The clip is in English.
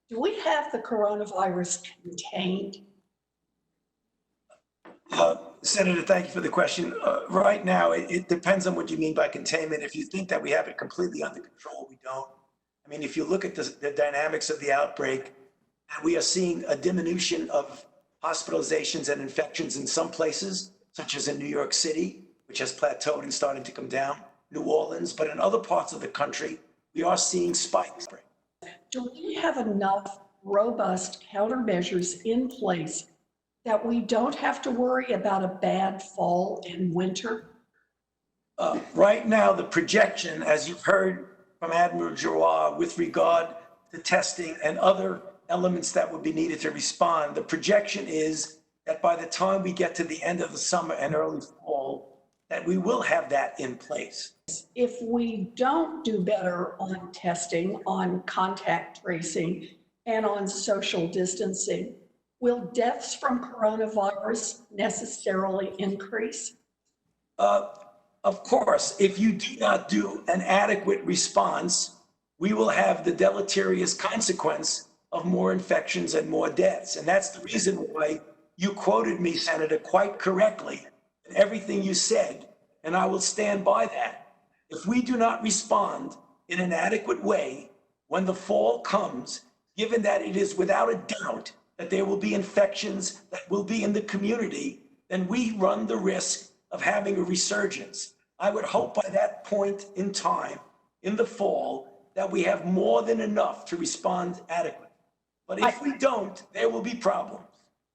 Do we have the coronavirus contained? Senator, thank you for the question. Right now, it depends on what you mean by containment. If you think that we have it completely under control, we don't. I mean, if you look at the dynamics of the outbreak, we are seeing a diminution of hospitalizations and infections in some places, such as in New York City, which has plateaued and starting to come down, New Orleans, but in other parts of the country, we are seeing spikes. Do we have enough robust countermeasures in place that we don't have to worry about a bad fall and winter? Right now, the projection, as you've heard from Admiral Giroir, with regard to testing and other elements that would be needed to respond, the projection is that by the time we get to the end of the summer and early fall, that we will have that in place. If we don't do better on testing, on contact tracing, and on social distancing, will deaths from coronavirus necessarily increase? Of course, if you do not do an adequate response, we will have the deleterious consequence of more infections and more deaths. And that's the reason why you quoted me, Senator, quite correctly in everything you said, and I will stand by that. If we do not respond in an adequate way when the fall comes, given that it is without a doubt that there will be infections that will be in the community, then we run the risk of having a resurgence. I would hope by that point in time, in the fall, that we have more than enough to respond adequately. But if we don't, there will be problems.